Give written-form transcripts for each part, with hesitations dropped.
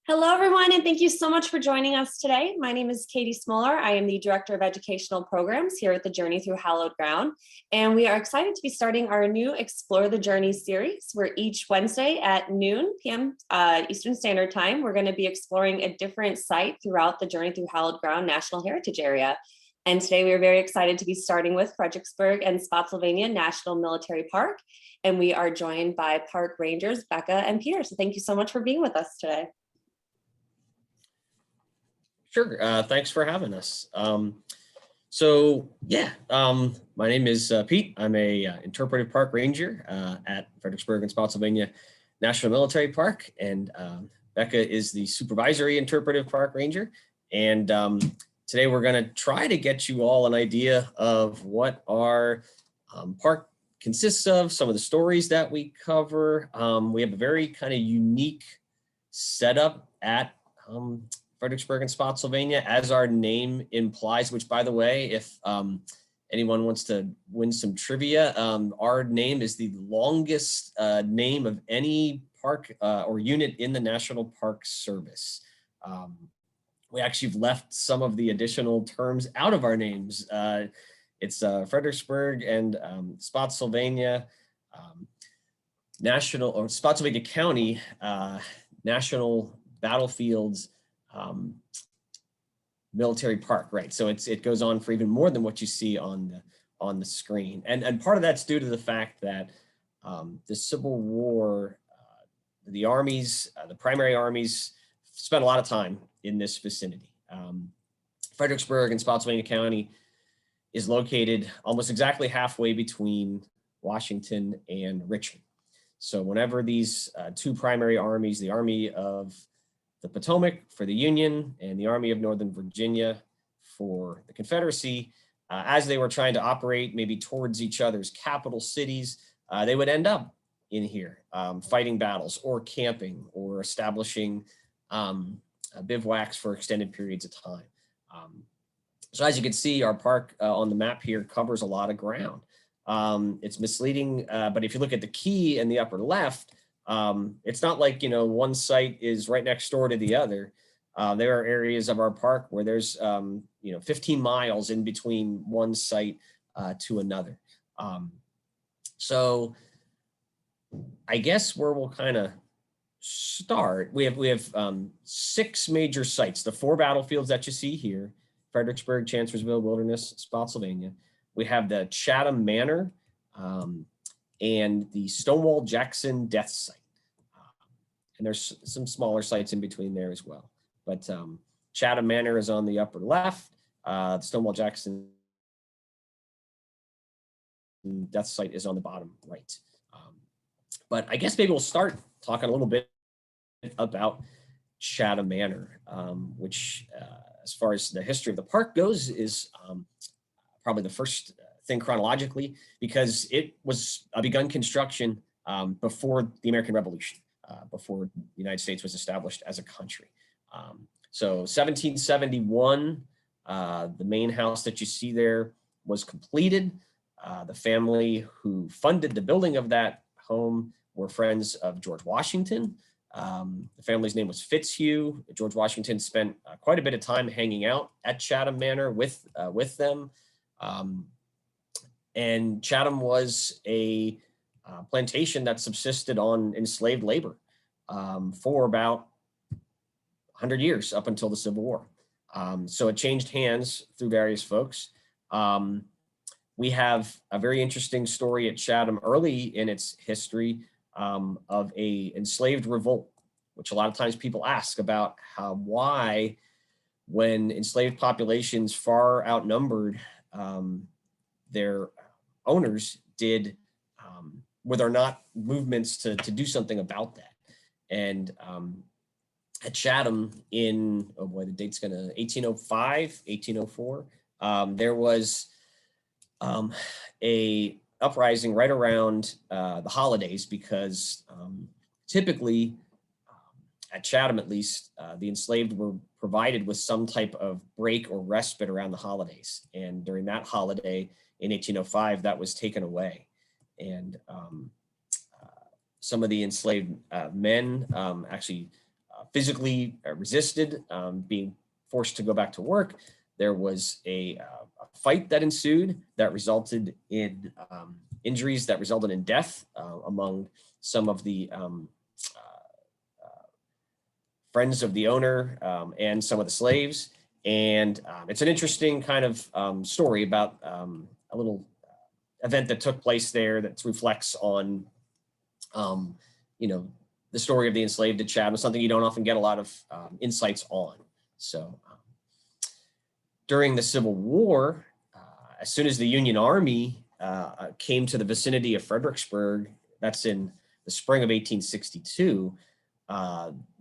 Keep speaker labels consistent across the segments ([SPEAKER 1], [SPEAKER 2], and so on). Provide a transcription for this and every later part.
[SPEAKER 1] Hello, everyone, and thank you so much for joining us today. My name is Katie Smoller. I am the Director of Educational Programs here at the Journey Through Hallowed Ground, and we are excited to be starting our new Explore the Journey series, where each Wednesday at noon p.m. Eastern Standard Time, we're going to be exploring a different site throughout the Journey Through Hallowed Ground National Heritage Area. And today we are very excited to be starting with Fredericksburg and Spotsylvania National Military Park, and we are joined by Park Rangers Becca and Peter. So thank you so much for being with us today.
[SPEAKER 2] Sure. Thanks for having us. My name is Pete. I'm a interpretive park ranger at Fredericksburg and Spotsylvania National Military Park, and Becca is the supervisory interpretive park ranger. And today we're going to try to get you all an idea of what our park consists of, some of the stories that we cover. We have a very kind of unique setup at Fredericksburg and Spotsylvania, as our name implies, which, by the way, if anyone wants to win some trivia, our name is the longest name of any park or unit in the National Park Service. We actually have left some of the additional terms out of our names. It's Fredericksburg and Spotsylvania National, or Spotsylvania County National Battlefields Military Park, right? So it goes on for even more than what you see on the screen, and part of that's due to the fact that the Civil War, the armies, the primary armies, spent a lot of time in this vicinity. Fredericksburg and Spotsylvania County is located almost exactly halfway between Washington and Richmond. So whenever these two primary armies, the Army of the Potomac for the Union and the Army of Northern Virginia for the Confederacy, as they were trying to operate maybe towards each other's capital cities, they would end up in here fighting battles or camping or establishing bivouacs for extended periods of time. So as you can see, our park on the map here covers a lot of ground. It's misleading, but if you look at the key in the upper left, it's not like, one site is right next door to the other. There are areas of our park where there's, 15 miles in between one site to another. So I guess where we'll kind of start, we have 6 major sites, the 4 battlefields that you see here: Fredericksburg, Chancellorsville, Wilderness, Spotsylvania. We have the Chatham Manor, and the Stonewall Jackson death site. And there's some smaller sites in between there as well. But Chatham Manor is on the upper left. The Stonewall Jackson death site is on the bottom right. But I guess maybe we'll start talking a little bit about Chatham Manor, which, as far as the history of the park goes, is probably the first thing chronologically, because it was begun construction before the American Revolution, before the United States was established as a country. So 1771, the main house that you see there was completed. The family who funded the building of that home were friends of George Washington. The family's name was Fitzhugh. George Washington spent quite a bit of time hanging out at Chatham Manor with them. And Chatham was a plantation that subsisted on enslaved labor for about 100 years, up until the Civil War. So it changed hands through various folks. We have a very interesting story at Chatham early in its history of a enslaved revolt, which a lot of times people ask about why, when enslaved populations far outnumbered their owners, were there not movements to do something about that. And at Chatham in, the date's 1805, 1804, there was a uprising right around the holidays, because typically at Chatham, at least, the enslaved were provided with some type of break or respite around the holidays. And during that holiday in 1805, that was taken away. And some of the enslaved men actually physically resisted being forced to go back to work. There was a fight that ensued that resulted in injuries that resulted in death among some of the friends of the owner and some of the slaves. And it's an interesting kind of story about a little event that took place there that reflects on, the story of the enslaved at Chatham, something you don't often get a lot of insights on. So during the Civil War, as soon as the Union Army came to the vicinity of Fredericksburg, that's in the spring of 1862,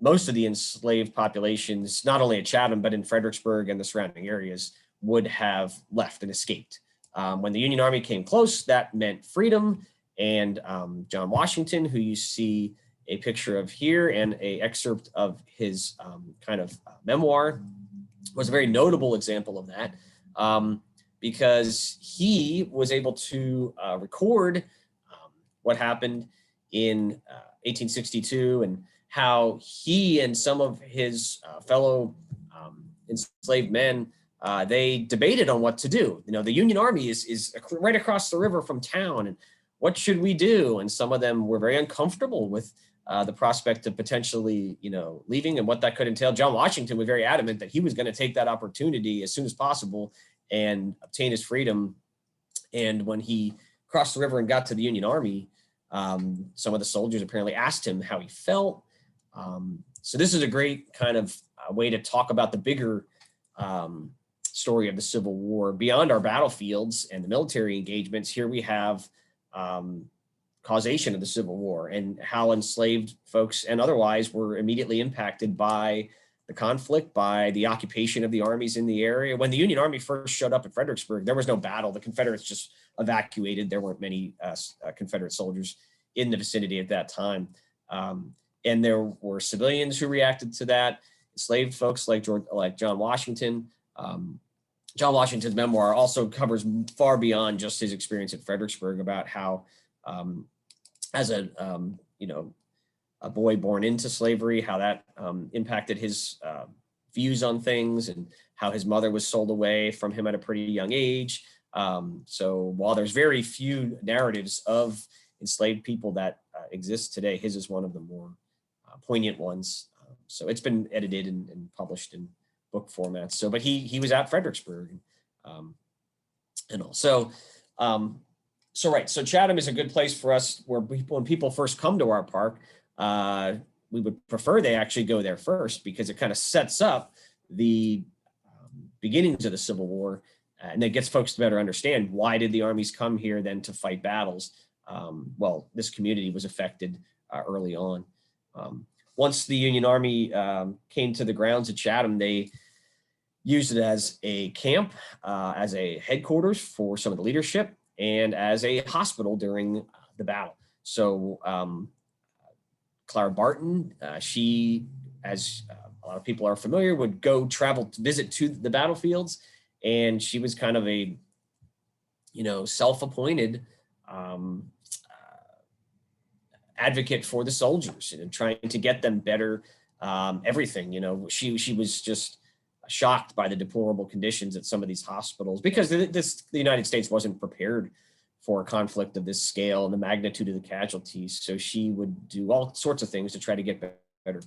[SPEAKER 2] most of the enslaved populations, not only at Chatham, but in Fredericksburg and the surrounding areas, would have left and escaped. When the Union Army came close, that meant freedom. And John Washington, who you see a picture of here and an excerpt of his memoir, was a very notable example of that, because he was able to record what happened in 1862 and how he and some of his fellow enslaved men, they debated on what to do. The Union Army is right across the river from town, and what should we do? And some of them were very uncomfortable with the prospect of potentially, leaving and what that could entail. John Washington was very adamant that he was going to take that opportunity as soon as possible and obtain his freedom. And when he crossed the river and got to the Union Army, some of the soldiers apparently asked him how he felt. So this is a great kind of way to talk about the bigger story of the Civil War beyond our battlefields and the military engagements. Here we have causation of the Civil War and how enslaved folks and otherwise were immediately impacted by the conflict, by the occupation of the armies in the area. When the Union Army first showed up at Fredericksburg, there was no battle. The Confederates just evacuated. There weren't many Confederate soldiers in the vicinity at that time. And there were civilians who reacted to that, enslaved folks like John Washington. John Washington's memoir also covers far beyond just his experience at Fredericksburg, about how, as a boy born into slavery, how that impacted his views on things, and how his mother was sold away from him at a pretty young age. So while there's very few narratives of enslaved people that exist today, his is one of the more poignant ones. So it's been edited and published in book formats. So, but he was at Fredericksburg, and all. So Chatham is a good place for us, where when people first come to our park, we would prefer they actually go there first, because it kind of sets up the beginnings of the Civil War, and it gets folks to better understand why did the armies come here then to fight battles. Well, this community was affected early on. Once the Union Army came to the grounds at Chatham, they used it as a camp, as a headquarters for some of the leadership, and as a hospital during the battle. So Clara Barton, she, as a lot of people are familiar, would go travel to visit to the battlefields, and she was kind of a, self-appointed advocate for the soldiers and trying to get them better everything. She was just shocked by the deplorable conditions at some of these hospitals, because the United States wasn't prepared for a conflict of this scale and the magnitude of the casualties. So she would do all sorts of things to try to get better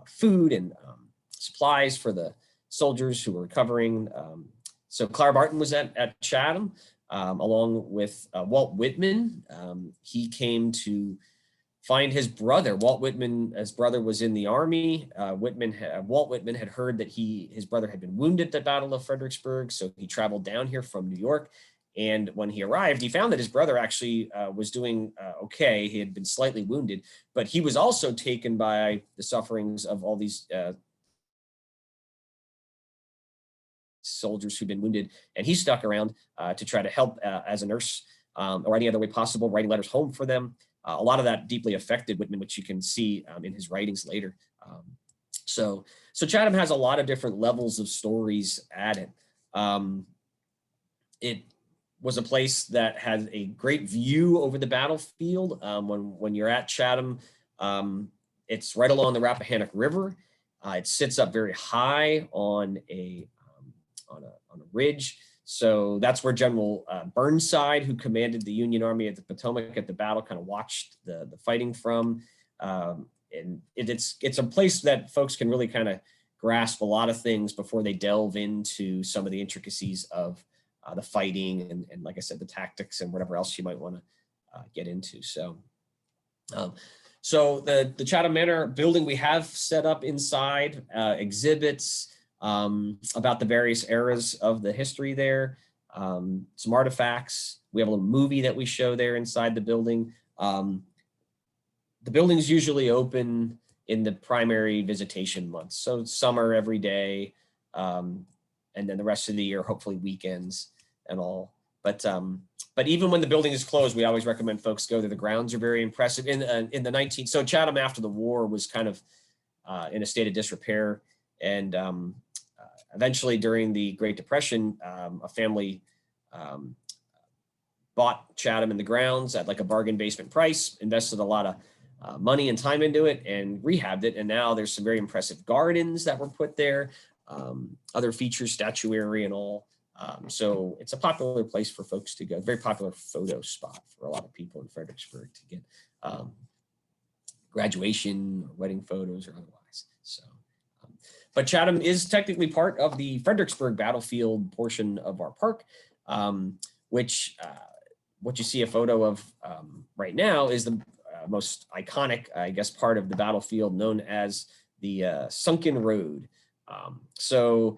[SPEAKER 2] food and supplies for the soldiers who were recovering. So Clara Barton was at Chatham, along with Walt Whitman. He came to find his brother. His brother was in the army. Walt Whitman had heard that his brother had been wounded at the Battle of Fredericksburg, so he traveled down here from New York. And when he arrived, he found that his brother actually was doing okay. He had been slightly wounded, but he was also taken by the sufferings of all these soldiers who'd been wounded, and he stuck around to try to help as a nurse or any other way possible, writing letters home for them. A lot of that deeply affected Whitman, which you can see in his writings later. So Chatham has a lot of different levels of stories at it. It was a place that had a great view over the battlefield. When you're at Chatham, it's right along the Rappahannock River, It sits up very high on a ridge. So that's where General Burnside, who commanded the Union Army at the Potomac at the battle, kind of watched the fighting from. And it's a place that folks can really kind of grasp a lot of things before they delve into some of the intricacies of the fighting and like I said, the tactics and whatever else you might want to get into. So the Chatham Manor building we have set up inside exhibits about the various eras of the history there, some artifacts. We have a little movie that we show there inside the building. The building's usually open in the primary visitation months. So summer every day, and then the rest of the year, hopefully weekends and all. But even when the building is closed, we always recommend folks go there. The grounds are very impressive. In the 19th, so Chatham after the war was kind of in a state of disrepair. And eventually during the Great Depression, a family bought Chatham and the grounds at like a bargain basement price, invested a lot of money and time into it and rehabbed it. And now there's some very impressive gardens that were put there, other features, statuary and all. So it's a popular place for folks to go, very popular photo spot for a lot of people in Fredericksburg to get graduation or wedding photos or otherwise. So, but Chatham is technically part of the Fredericksburg battlefield portion of our park, which what you see a photo of right now is the most iconic, I guess, part of the battlefield known as the Sunken Road. So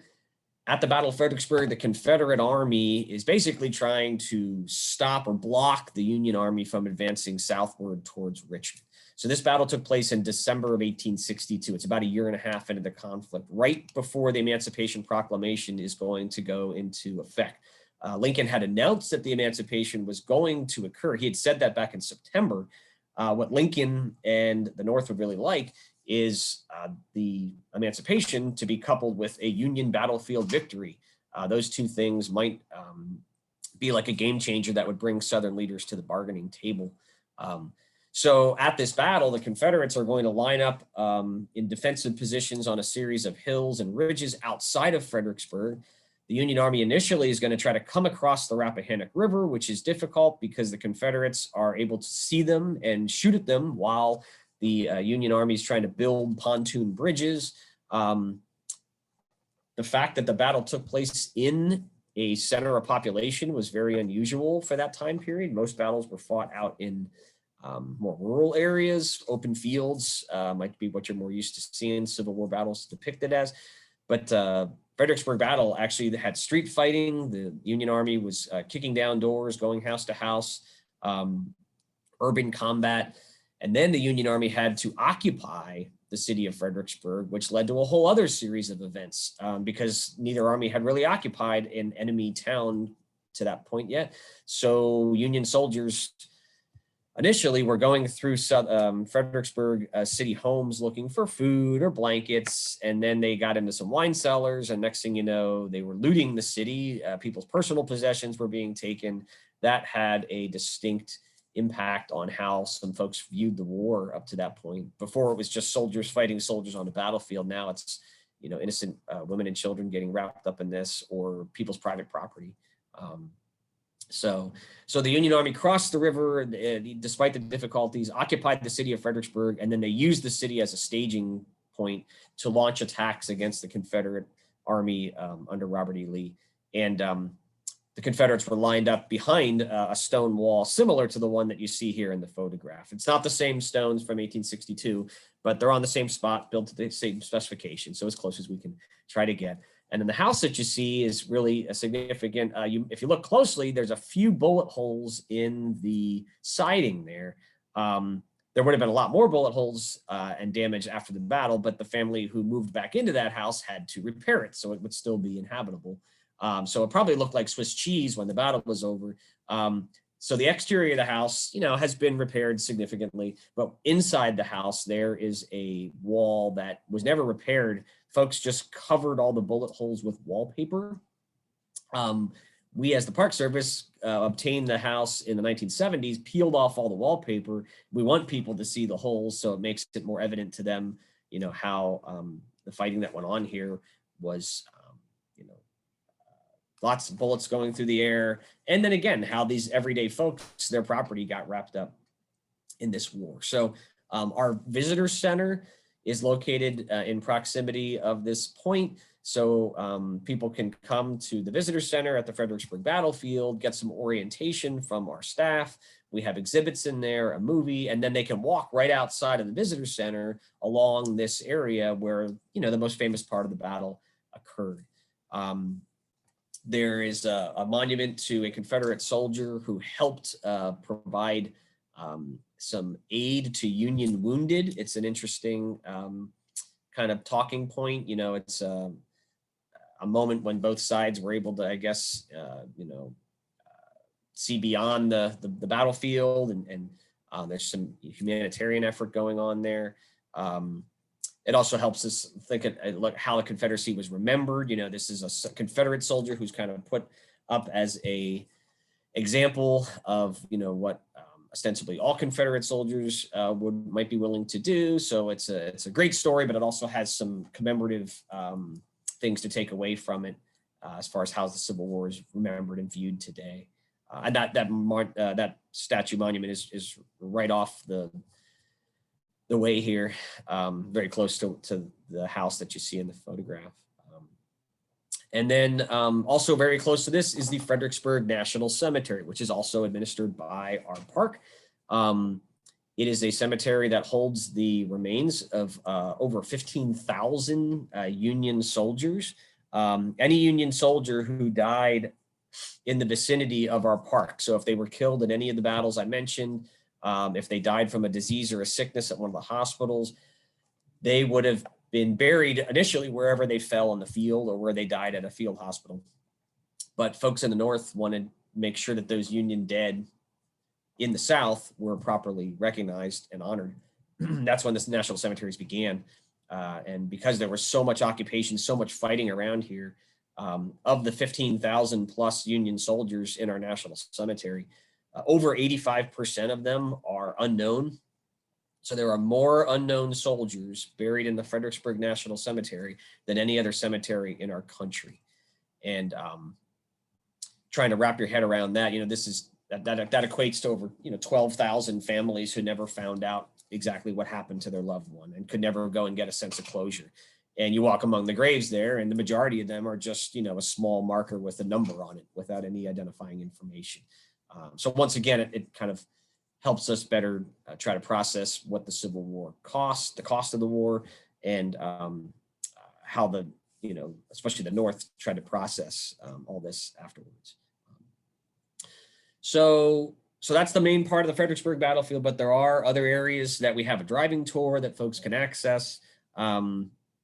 [SPEAKER 2] at the Battle of Fredericksburg, the Confederate Army is basically trying to stop or block the Union Army from advancing southward towards Richmond. So this battle took place in December of 1862. It's about a year and a half into the conflict, right before the Emancipation Proclamation is going to go into effect. Lincoln had announced that the emancipation was going to occur. He had said that back in September. What Lincoln and the North would really like is the emancipation to be coupled with a Union battlefield victory. Those two things might be like a game changer that would bring Southern leaders to the bargaining table. So at this battle, the Confederates are going to line up in defensive positions on a series of hills and ridges outside of Fredericksburg. The Union Army initially is going to try to come across the Rappahannock River, which is difficult because the Confederates are able to see them and shoot at them while the Union Army is trying to build pontoon bridges. The fact that the battle took place in a center of population was very unusual for that time period. Most battles were fought out in more rural areas, open fields, might be what you're more used to seeing Civil War battles depicted as. But Fredericksburg battle actually had street fighting. The Union Army was kicking down doors, going house to house, urban combat. And then the Union Army had to occupy the city of Fredericksburg, which led to a whole other series of events because neither army had really occupied an enemy town to that point yet. So Union soldiers initially were going through Fredericksburg city homes looking for food or blankets, and then they got into some wine cellars, and next thing you know, they were looting the city. People's personal possessions were being taken. That had a distinct impact on how some folks viewed the war up to that point. Before it was just soldiers fighting soldiers on the battlefield. Now it's, you know, innocent women and children getting wrapped up in this, or people's private property. So the Union Army crossed the river, despite the difficulties, occupied the city of Fredericksburg, and then they used the city as a staging point to launch attacks against the Confederate Army under Robert E. Lee. And the Confederates were lined up behind a stone wall similar to the one that you see here in the photograph. It's not the same stones from 1862, but they're on the same spot, built to the same specification, so as close as we can try to get. And then the house that you see is really a significant, if you look closely, there's a few bullet holes in the siding there. There would have been a lot more bullet holes and damage after the battle, but the family who moved back into that house had to repair it so it would still be inhabitable. So it probably looked like Swiss cheese when the battle was over. So the exterior of the house, you know, has been repaired significantly, but inside the house, there is a wall that was never repaired. Folks just covered all the bullet holes with wallpaper. We, as the Park Service, obtained the house in the 1970s, peeled off all the wallpaper. We want people to see the holes, so it makes it more evident to them, you know, how the fighting that went on here was, you know, lots of bullets going through the air. And then again, how these everyday folks, their property got wrapped up in this war. So our visitor center is located in proximity of this point. So people can come to the visitor center at the Fredericksburg battlefield, get some orientation from our staff. We have exhibits in there, a movie, and then they can walk right outside of the visitor center along this area where, you know, the most famous part of the battle occurred. There is a monument to a Confederate soldier who helped provide some aid to Union wounded. It's an interesting kind of talking point. You know, it's a moment when both sides were able to, I guess, you know, see beyond the battlefield, and there's some humanitarian effort going on there. It also helps us think at how the Confederacy was remembered. You know, this is a Confederate soldier who's kind of put up as a example of, you know, what ostensibly all Confederate soldiers might be willing to do. So it's a great story, but it also has some commemorative things to take away from it as far as how the Civil War is remembered and viewed today. And that statue monument is right off the way here, very close to the house that you see in the photograph. And then also very close to this is the Fredericksburg National Cemetery, which is also administered by our park. It is a cemetery that holds the remains of over 15,000 Union soldiers. Any Union soldier who died in the vicinity of our park. So if they were killed in any of the battles I mentioned, if they died from a disease or a sickness at one of the hospitals, they would have been buried initially wherever they fell in the field or where they died at a field hospital. But folks in the North wanted to make sure that those Union dead in the South were properly recognized and honored. That's when the national cemeteries began. And because there was so much occupation, so much fighting around here, of the 15,000 plus Union soldiers in our national cemetery, over 85% of them are unknown. So there are more unknown soldiers buried in the Fredericksburg National Cemetery than any other cemetery in our country. And trying to wrap your head around that, you know, this is that equates to over, you know, 12,000 families who never found out exactly what happened to their loved one and could never go and get a sense of closure. And you walk among the graves there, and the majority of them are just, you know, a small marker with a number on it without any identifying information. So once again, it kind of helps us better try to process what the Civil War cost, the cost of the war, and how the, you know, especially the North tried to process all this afterwards. So that's the main part of the Fredericksburg battlefield, but there are other areas that we have a driving tour that folks can access.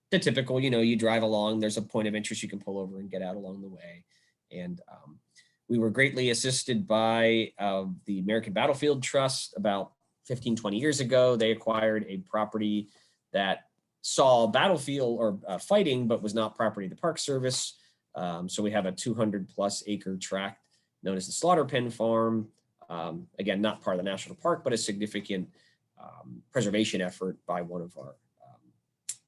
[SPEAKER 2] The typical, you know, you drive along, there's a point of interest, you can pull over and get out along the way. And we were greatly assisted by the American Battlefield Trust about 15, 20 years ago. They acquired a property that saw battlefield or fighting, but was not property of the Park Service. So we have a 200 plus acre tract known as the Slaughter Pen Farm. Again, not part of the national park, but a significant preservation effort by one of our,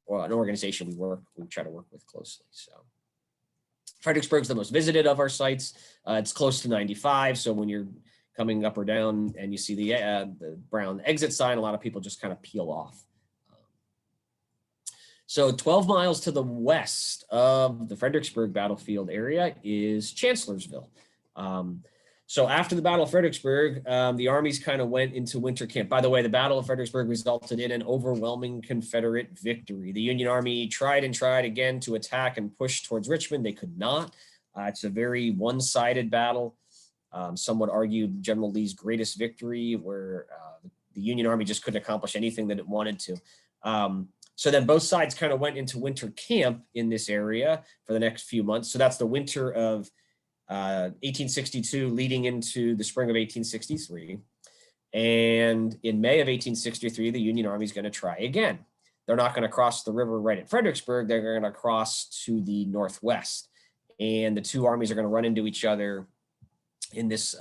[SPEAKER 2] well, an organization we try to work with closely. So Fredericksburg's the most visited of our sites. It's close to 95. So when you're coming up or down and you see the brown exit sign, a lot of people just kind of peel off. So 12 miles to the west of the Fredericksburg battlefield area is Chancellorsville. So after the Battle of Fredericksburg, the armies kind of went into winter camp. By the way, the Battle of Fredericksburg resulted in an overwhelming Confederate victory. The Union Army tried and tried again to attack and push towards Richmond. They could not. It's a very one-sided battle. Some would argue General Lee's greatest victory, where the Union Army just couldn't accomplish anything that it wanted to. So then both sides kind of went into winter camp in this area for the next few months. So that's the winter of 1862 leading into the spring of 1863. And in May of 1863, the Union Army is going to try again. They're not going to cross the river right at Fredericksburg. They're going to cross to the northwest. And the two armies are going to run into each other in this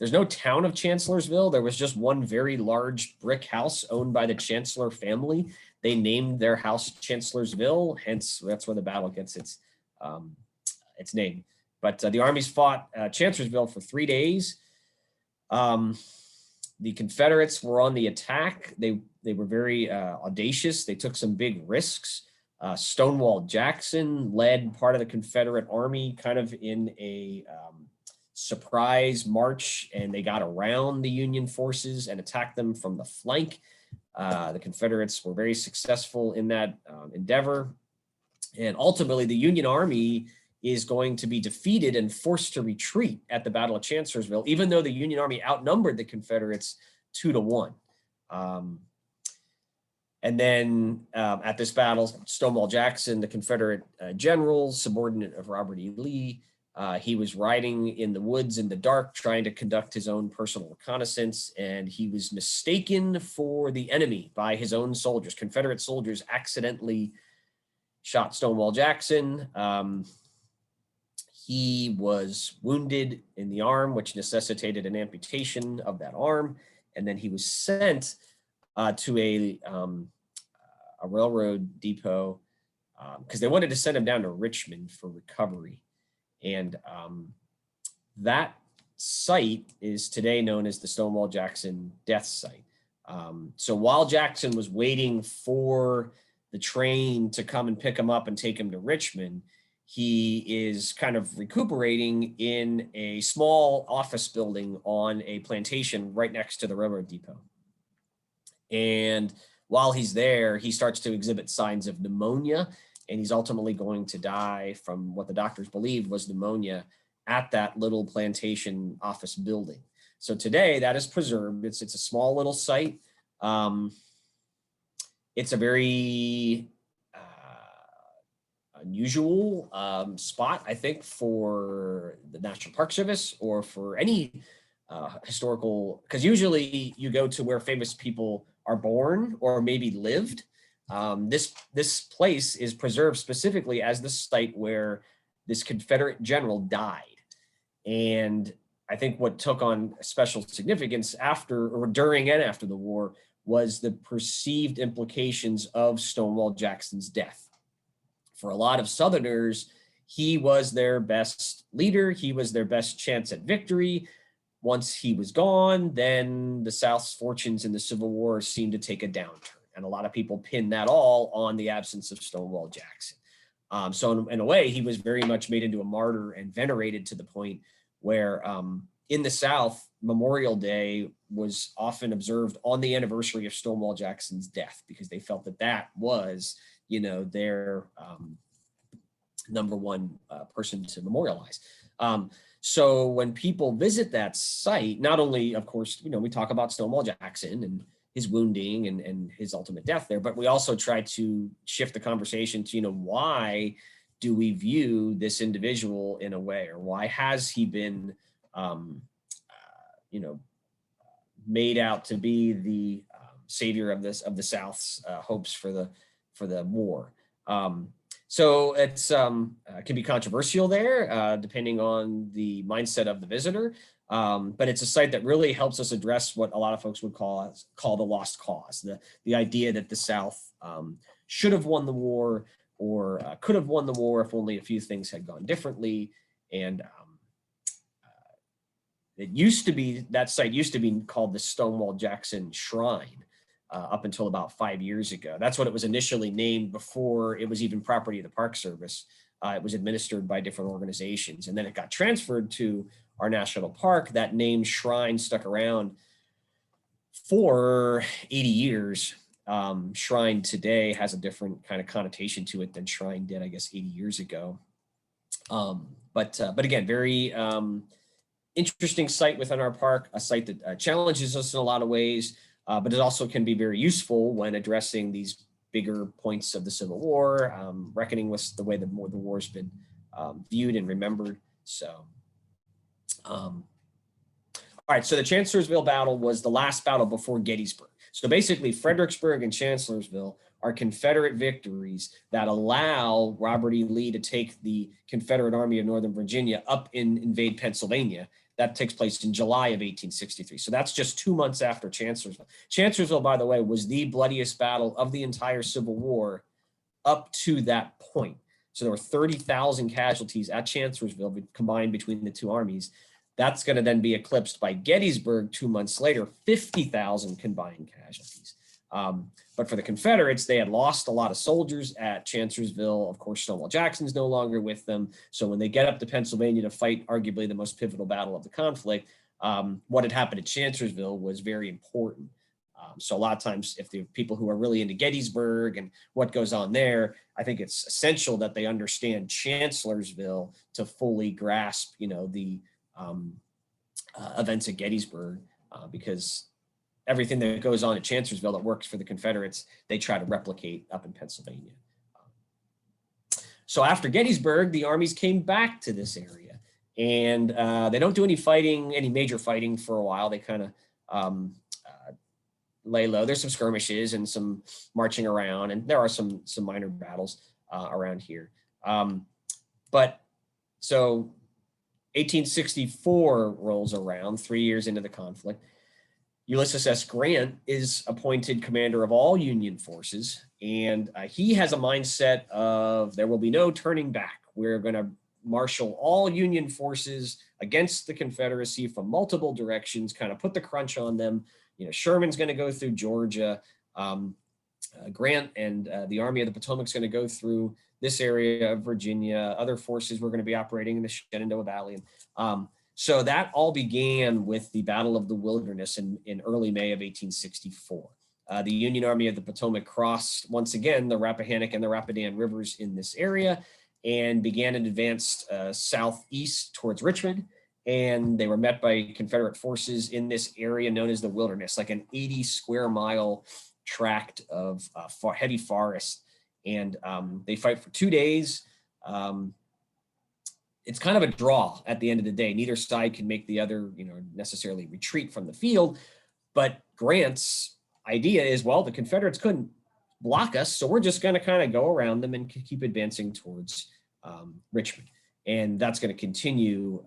[SPEAKER 2] there's no town of Chancellorsville. There was just one very large brick house owned by the Chancellor family. They named their house Chancellorsville, hence that's where the battle gets its name. But the armies fought Chancellorsville for 3 days. The Confederates were on the attack. They were very audacious. They took some big risks. Stonewall Jackson led part of the Confederate army kind of in a surprise march, and they got around the Union forces and attacked them from the flank. The Confederates were very successful in that endeavor. And ultimately, the Union Army is going to be defeated and forced to retreat at the Battle of Chancellorsville, even though the Union Army outnumbered the Confederates 2-1. And then at this battle, Stonewall Jackson, the Confederate general, subordinate of Robert E. Lee, he was riding in the woods in the dark, trying to conduct his own personal reconnaissance, and he was mistaken for the enemy by his own soldiers. Confederate soldiers accidentally shot Stonewall Jackson. He was wounded in the arm, which necessitated an amputation of that arm, and then he was sent to a railroad depot because they wanted to send him down to Richmond for recovery. And that site is today known as the Stonewall Jackson death site. So while Jackson was waiting for the train to come and pick him up and take him to Richmond, he is kind of recuperating in a small office building on a plantation right next to the railroad depot. And while he's there, he starts to exhibit signs of pneumonia, and he's ultimately going to die from what the doctors believed was pneumonia at that little plantation office building. So today that is preserved. It's a small little site. It's a very unusual spot, I think, for the National Park Service or for any historical, because usually you go to where famous people are born or maybe lived. This place is preserved specifically as the site where this Confederate general died. And I think what took on special significance after or during and after the war was the perceived implications of Stonewall Jackson's death. For a lot of Southerners, he was their best leader. He was their best chance at victory. Once he was gone, then the South's fortunes in the Civil War seemed to take a downturn. And a lot of people pin that all on the absence of Stonewall Jackson. So in a way, he was very much made into a martyr and venerated to the point where in the South, Memorial Day was often observed on the anniversary of Stonewall Jackson's death, because they felt that that was, their number one person to memorialize. So when people visit that site, not only, of course, we talk about Stonewall Jackson and his wounding and his ultimate death there, but we also try to shift the conversation to, why do we view this individual in a way, or why has he been, made out to be the savior of the South's hopes for the war. So it's can be controversial there, depending on the mindset of the visitor. But it's a site that really helps us address what a lot of folks would call the lost cause, the idea that the South should have won the war or could have won the war if only a few things had gone differently. And that site used to be called the Stonewall Jackson Shrine up until about 5 years ago. That's what it was initially named before it was even property of the Park Service. It was administered by different organizations, and then it got transferred to our national park. That name Shrine stuck around for 80 years. Shrine today has a different kind of connotation to it than Shrine did, I guess, 80 years ago. But again, very interesting site within our park, a site that challenges us in a lot of ways, but it also can be very useful when addressing these bigger points of the Civil War, reckoning with the way the war's been viewed and remembered. So, all right, so the Chancellorsville battle was the last battle before Gettysburg. So basically, Fredericksburg and Chancellorsville are Confederate victories that allow Robert E. Lee to take the Confederate Army of Northern Virginia up and invade Pennsylvania. that takes place in July of 1863. So that's just 2 months after Chancellorsville. Chancellorsville, by the way, was the bloodiest battle of the entire Civil War up to that point. So there were 30,000 casualties at Chancellorsville combined between the two armies. That's going to then be eclipsed by Gettysburg 2 months later, 50,000 combined casualties. But for the Confederates, they had lost a lot of soldiers at Chancellorsville. Of course, Stonewall Jackson's no longer with them. So when they get up to Pennsylvania to fight arguably the most pivotal battle of the conflict, what had happened at Chancellorsville was very important. So a lot of times, if the people who are really into Gettysburg and what goes on there, I think it's essential that they understand Chancellorsville to fully grasp, the events at Gettysburg, because everything that goes on at Chancellorsville that works for the Confederates, they try to replicate up in Pennsylvania. So after Gettysburg, the armies came back to this area, and they don't do any major fighting for a while. They kind of lay low. There's some skirmishes and some marching around, and there are some minor battles around here. But so 1864 rolls around, 3 years into the conflict. Ulysses S. Grant is appointed commander of all Union forces, and he has a mindset of there will be no turning back. We're going to marshal all Union forces against the Confederacy from multiple directions, kind of put the crunch on them. Sherman's going to go through Georgia. Grant and the Army of the Potomac is going to go through this area of Virginia. Other forces were going to be operating in the Shenandoah Valley. So that all began with the Battle of the Wilderness in early May of 1864. The Union Army of the Potomac crossed once again the Rappahannock and the Rapidan rivers in this area and began an advance southeast towards Richmond. And they were met by Confederate forces in this area known as the Wilderness, like an 80 square mile tract of heavy forest. And they fight for 2 days. It's kind of a draw at the end of the day. Neither side can make the other, necessarily retreat from the field. But Grant's idea is, well, the Confederates couldn't block us, so we're just going to kind of go around them and keep advancing towards Richmond. And that's going to continue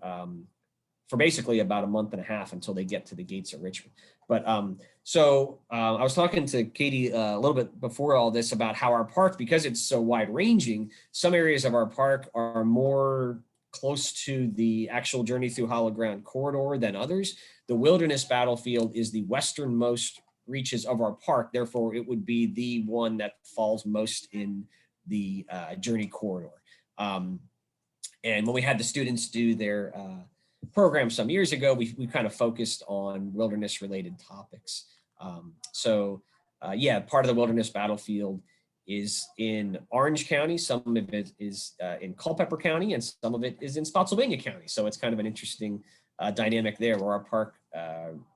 [SPEAKER 2] for basically about a month and a half until they get to the gates of Richmond. But I was talking to Katie a little bit before all this about how our park, because it's so wide ranging, some areas of our park are more close to the actual Journey Through Hallowed Ground corridor than others. The Wilderness Battlefield is the westernmost reaches of our park. Therefore, it would be the one that falls most in the Journey corridor. And when we had the students do their program some years ago, we kind of focused on wilderness related topics. Part of the Wilderness Battlefield is in Orange County. Some of it is in Culpeper County, and some of it is in Spotsylvania County. So it's kind of an interesting dynamic there where our park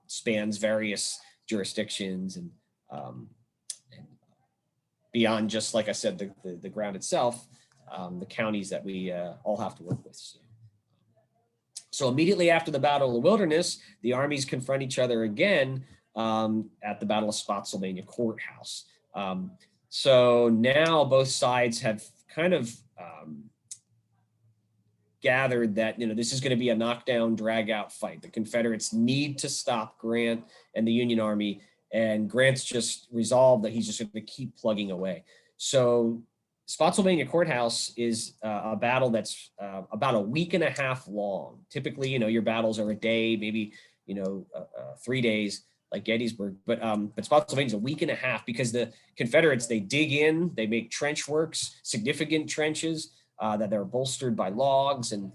[SPEAKER 2] spans various jurisdictions and beyond just, like I said, the ground itself, the counties that we all have to work with. So immediately after the Battle of the Wilderness, the armies confront each other again at the Battle of Spotsylvania Courthouse. So now both sides have kind of gathered that, this is going to be a knockdown, drag out fight. The Confederates need to stop Grant and the Union Army, and Grant's just resolved that he's just going to keep plugging away. So Spotsylvania Courthouse is a battle that's about a week and a half long. Typically, your battles are a day, maybe, 3 days like Gettysburg, but Spotsylvania is a week and a half because the Confederates, they dig in, they make trench works, significant trenches that are bolstered by logs, and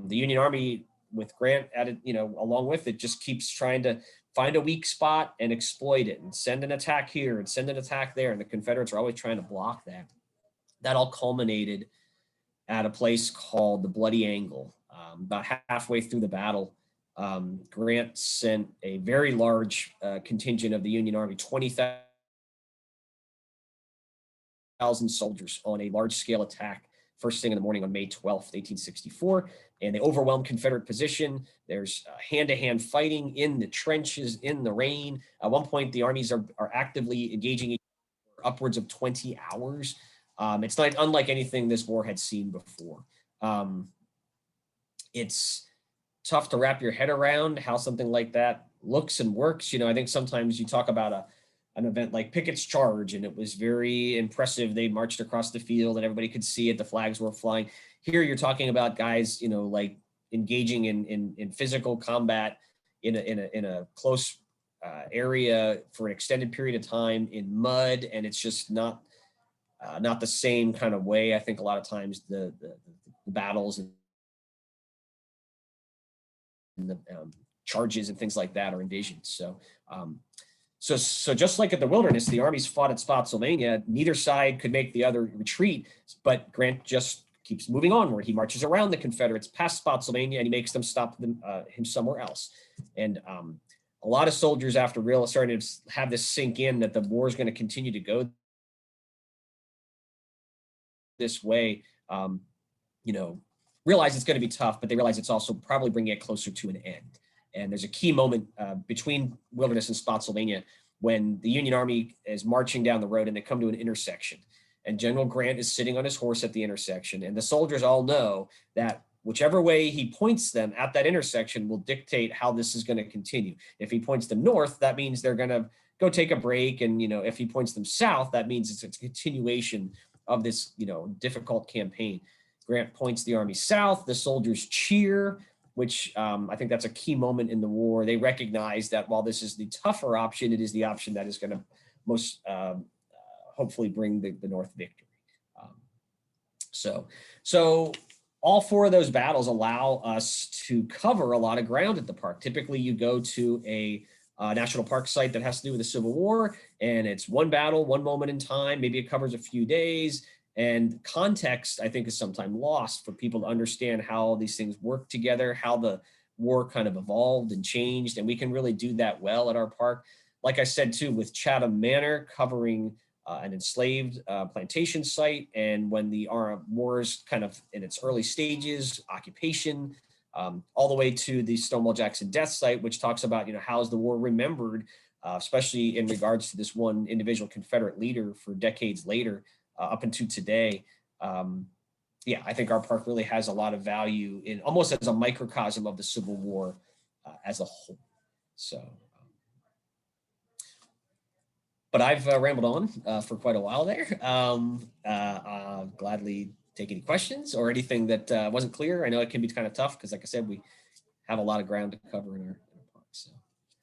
[SPEAKER 2] the Union Army with Grant at it, along with it, just keeps trying to find a weak spot and exploit it and send an attack here and send an attack there. And the Confederates are always trying to block that. That all culminated at a place called the Bloody Angle. About halfway through the battle, Grant sent a very large contingent of the Union Army, 20,000 soldiers, on a large-scale attack first thing in the morning on May 12th, 1864, and they overwhelmed Confederate position. There's hand-to-hand fighting in the trenches, in the rain. At one point, the armies are actively engaging for upwards of 20 hours. It's not unlike anything this war had seen before. It's tough to wrap your head around how something like that looks and works. I think sometimes you talk about an event like Pickett's Charge, and it was very impressive. They marched across the field and everybody could see it. The flags were flying. Here you're talking about guys, like engaging in physical combat in a close area for an extended period of time in mud, and it's just not the same kind of way. I think a lot of times the battles and the charges and things like that are invasions. So just like at the Wilderness, the armies fought at Spotsylvania. Neither side could make the other retreat, but Grant just keeps moving onward. He marches around the Confederates past Spotsylvania, and he makes them stop him somewhere else. And a lot of soldiers, after starting to have this sink in that the war is going to continue to go this way, realize it's going to be tough, but they realize it's also probably bringing it closer to an end. And there's a key moment between Wilderness and Spotsylvania when the Union Army is marching down the road and they come to an intersection. And General Grant is sitting on his horse at the intersection. And the soldiers all know that whichever way he points them at that intersection will dictate how this is going to continue. If he points them north, that means they're going to go take a break. And, if he points them south, that means it's a continuation of this, difficult campaign. Grant points the army south, the soldiers cheer, which I think that's a key moment in the war. They recognize that while this is the tougher option, it is the option that is going to most hopefully bring the North victory. So all four of those battles allow us to cover a lot of ground at the park. Typically, you go to a national park site that has to do with the Civil War, and it's one battle, one moment in time. Maybe it covers a few days. And context, I think, is sometimes lost for people to understand how these things work together, how the war kind of evolved and changed. And we can really do that well at our park. Like I said, too, with Chatham Manor covering an enslaved plantation site, and when the war's kind of in its early stages, occupation, all the way to the Stonewall Jackson death site, which talks about, how is the war remembered, especially in regards to this one individual Confederate leader for decades later, up into today. I think our park really has a lot of value in almost as a microcosm of the Civil War as a whole. But I've rambled on for quite a while there. I'll gladly take any questions or anything that wasn't clear. I know it can be kind of tough because, like I said, we have a lot of ground to cover in our park. So.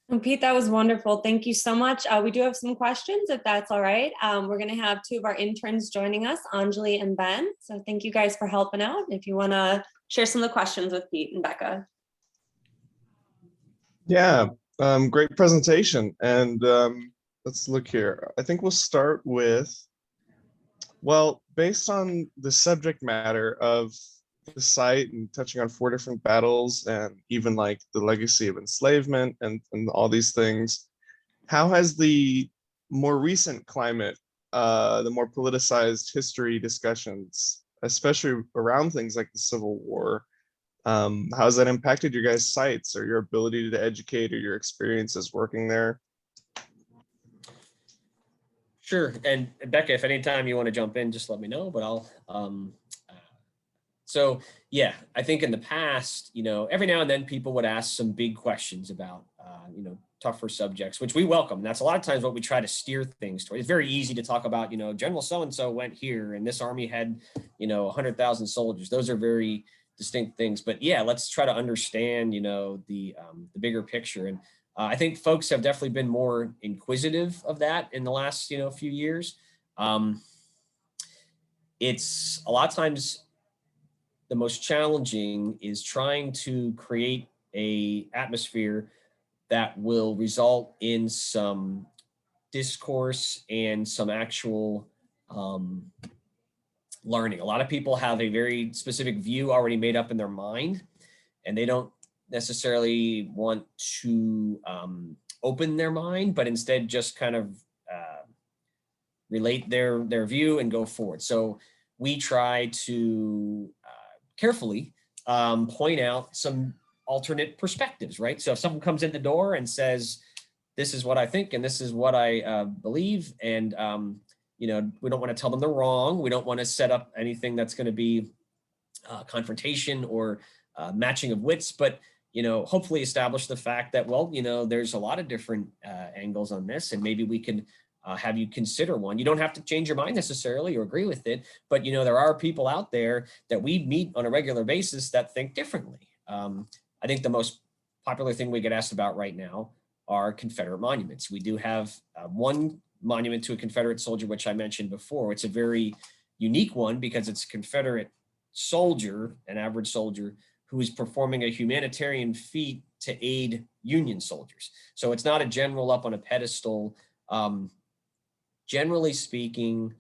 [SPEAKER 1] And Pete, that was wonderful. Thank you so much. We do have some questions, if that's all right. We're going to have two of our interns joining us, Anjali and Ben. So thank you guys for helping out. If you want to share some of the questions with Pete and Becca.
[SPEAKER 3] Yeah, great presentation. And let's look here. I think we'll start with, well, based on the subject matter of the site and touching on 4 different battles and even like the legacy of enslavement and all these things, how has the more recent climate, the more politicized history discussions, especially around things like the Civil War, how has that impacted your guys' sites or your ability to educate or your experiences working there?
[SPEAKER 2] Sure. And Becca, if anytime you want to jump in, just let me know, but I'll, so yeah, I think in the past, every now and then people would ask some big questions about, tougher subjects, which we welcome. That's a lot of times what we try to steer things toward. It's very easy to talk about, General so-and-so went here and this army had, 100,000 soldiers. Those are very distinct things, but yeah, let's try to understand, the bigger picture. And I think folks have definitely been more inquisitive of that in the last, few years. It's a lot of times the most challenging is trying to create a atmosphere that will result in some discourse and some actual learning. A lot of people have a very specific view already made up in their mind, and they don't necessarily want to open their mind, but instead just kind of relate their view and go forward. So we try to carefully point out some alternate perspectives, right? So if someone comes in the door and says, this is what I think, and this is what I believe, and we don't want to tell them they're wrong. We don't want to set up anything that's going to be confrontation or matching of wits, but hopefully establish the fact that, well, there's a lot of different angles on this, and maybe we can have you consider one. You don't have to change your mind necessarily or agree with it, but there are people out there that we meet on a regular basis that think differently. I think the most popular thing we get asked about right now are Confederate monuments. We do have one monument to a Confederate soldier, which I mentioned before. It's a very unique one because it's a Confederate soldier, an average soldier, who is performing a humanitarian feat to aid Union soldiers. So it's not a general up on a pedestal. Generally speaking,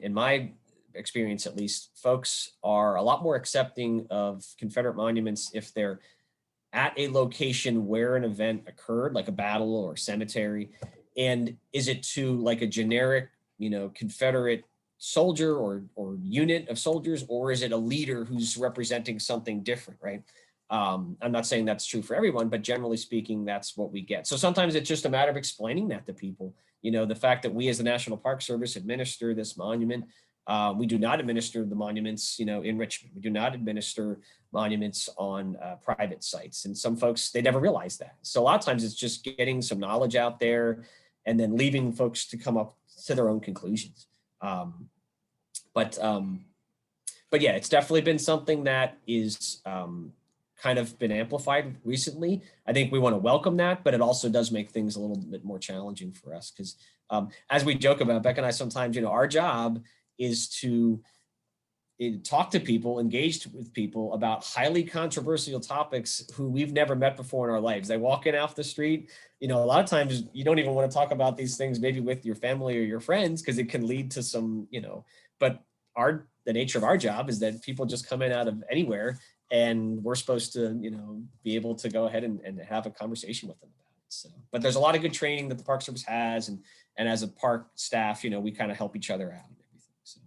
[SPEAKER 2] in my experience at least, folks are a lot more accepting of Confederate monuments if they're at a location where an event occurred, like a battle or a cemetery. And is it to like a generic, Confederate soldier or unit of soldiers, or is it a leader who's representing something different, right? I'm not saying that's true for everyone, but generally speaking, that's what we get. So sometimes it's just a matter of explaining that to people. The fact that we as the National Park Service administer this monument, we do not administer the monuments, in Richmond. We do not administer monuments on private sites. And some folks, they never realize that. So a lot of times it's just getting some knowledge out there and then leaving folks to come up to their own conclusions. But yeah, it's definitely been something that is kind of been amplified recently. I think we want to welcome that, but it also does make things a little bit more challenging for us because as we joke about, Becca and I sometimes, our job is to talk to people, engage with people about highly controversial topics who we've never met before in our lives. They walk in off the street, a lot of times you don't even want to talk about these things maybe with your family or your friends because it can lead to some, but the nature of our job is that people just come in out of anywhere, and we're supposed to, be able to go ahead and have a conversation with them about it. So, but there's a lot of good training that the Park Service has, and as a park staff, we kind of help each other out and everything. So.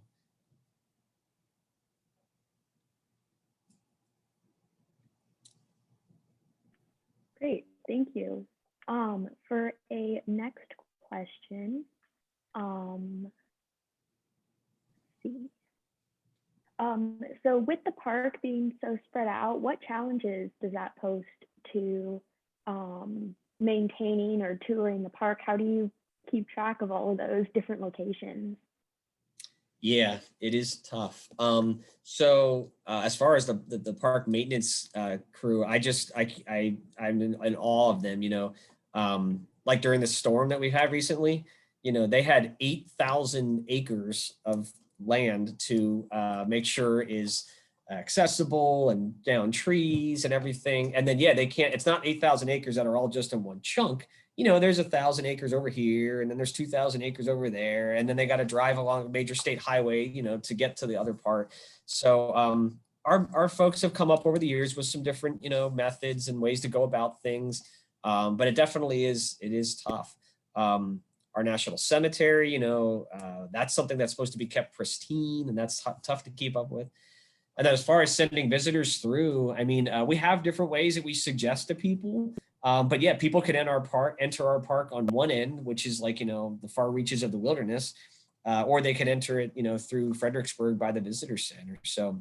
[SPEAKER 4] Great, thank you. For a next question, let's see. So with the park being so spread out, what challenges does that pose to maintaining or touring the park? How do you keep track of all of those different locations?
[SPEAKER 2] Yeah, it is tough. So as far as the park maintenance crew, I'm in awe of them. Like during the storm that we've had recently, they had 8,000 acres of land to make sure is accessible and down trees and everything. And then, yeah, it's not 8,000 acres that are all just in one chunk. There's 1,000 acres over here, and then there's 2,000 acres over there. And then they got to drive along a major state highway, to get to the other part. So our folks have come up over the years with some different, methods and ways to go about things. But it definitely is tough. Our national cemetery, that's something that's supposed to be kept pristine, and that's tough to keep up with. And then as far as sending visitors through, we have different ways that we suggest to people. But yeah, people can enter our park on one end, which is like, the far reaches of the wilderness, or they can enter it, through Fredericksburg by the visitor center. So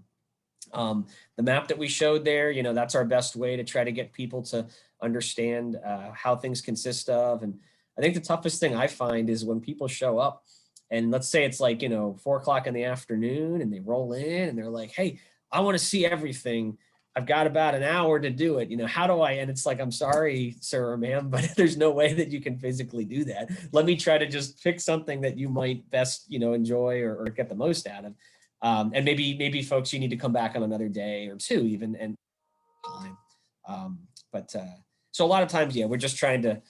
[SPEAKER 2] the map that we showed there, that's our best way to try to get people to understand how things consist of. And I think the toughest thing I find is when people show up and let's say it's like, 4:00 in the afternoon and they roll in and they're like, hey, I want to see everything. I've got about an hour to do it. How do I? And it's like, I'm sorry, sir or ma'am, but there's no way that you can physically do that. Let me try to just pick something that you might best, enjoy or get the most out of. And maybe folks, you need to come back on another day or two even. And so a lot of times, yeah, we're just trying to,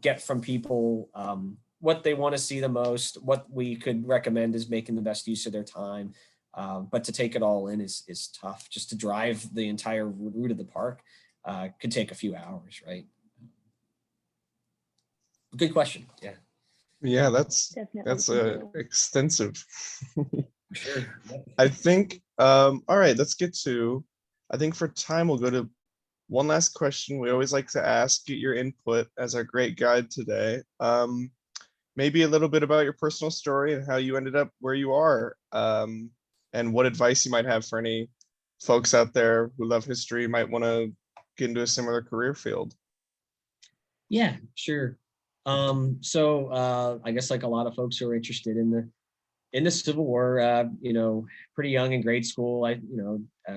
[SPEAKER 2] get from people what they want to see the most, what we could recommend is making the best use of their time. But to take it all in is tough. Just to drive the entire route of the park could take a few hours, right? Good question. Yeah.
[SPEAKER 3] Yeah, that's extensive.
[SPEAKER 2] Sure.
[SPEAKER 3] I think, all right, let's get to, I think for time, we'll go to one last question we always like to ask, get your input as our great guide today. Maybe a little bit about your personal story and how you ended up where you are, and what advice you might have for any folks out there who love history, might want to get into a similar career field?
[SPEAKER 2] Yeah, sure. I guess like a lot of folks who are interested in the Civil War, pretty young in grade school, I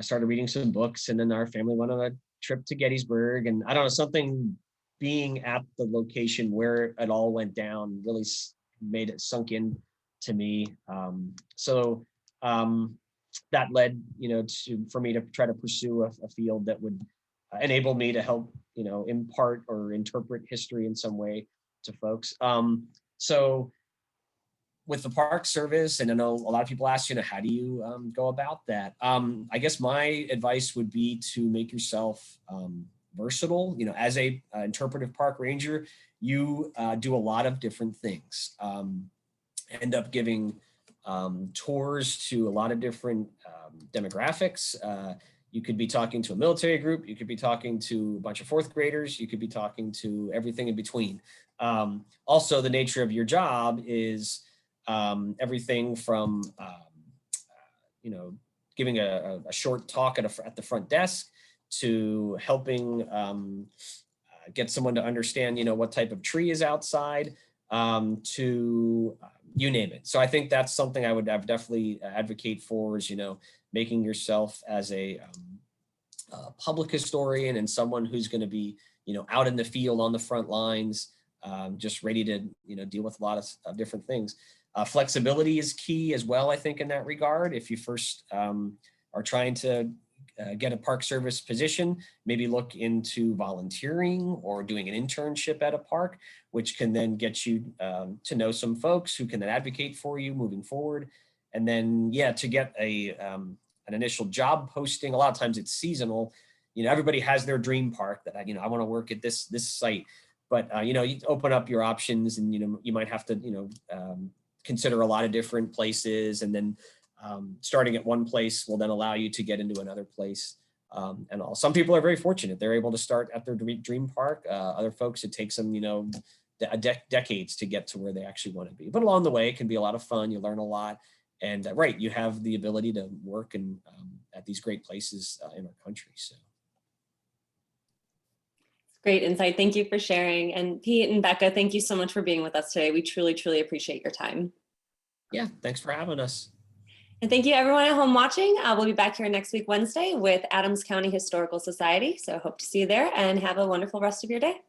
[SPEAKER 2] started reading some books, and then our family went on a trip to Gettysburg, and I don't know, something being at the location where it all went down really made it sunk in to me. That led, for me to try to pursue a field that would enable me to help, impart or interpret history in some way to folks. So with the Park Service, and I know a lot of people ask, how do you go about that? I guess my advice would be to make yourself versatile. As a interpretive park ranger, you do a lot of different things. End up giving tours to a lot of different demographics. You could be talking to a military group, you could be talking to a bunch of fourth graders, you could be talking to everything in between. Also, the nature of your job is everything from giving a short talk at the front desk to helping get someone to understand what type of tree is outside, to you name it. So I think that's something I would definitely advocate for, is making yourself as a public historian and someone who's going to be out in the field on the front lines, just ready to deal with a lot of different things. Flexibility is key as well, I think, in that regard. If you first are trying to get a Park Service position, maybe look into volunteering or doing an internship at a park, which can then get you to know some folks who can then advocate for you moving forward. And then, to get an initial job posting, a lot of times it's seasonal. Everybody has their dream park that I want to work at this site, but you open up your options, and you might have to consider a lot of different places, and then starting at one place will then allow you to get into another place. And all. Some people are very fortunate; they're able to start at their dream park. Other folks, it takes them decades to get to where they actually want to be. But along the way, it can be a lot of fun. You learn a lot. And you have the ability to work at these great places in our country. So,
[SPEAKER 1] great insight. Thank you for sharing. And Pete and Becca, thank you so much for being with us today. We truly, truly appreciate your time.
[SPEAKER 2] Yeah, thanks for having us.
[SPEAKER 1] And thank you everyone at home watching. We'll be back here next week, Wednesday, with Adams County Historical Society. So hope to see you there, and have a wonderful rest of your day.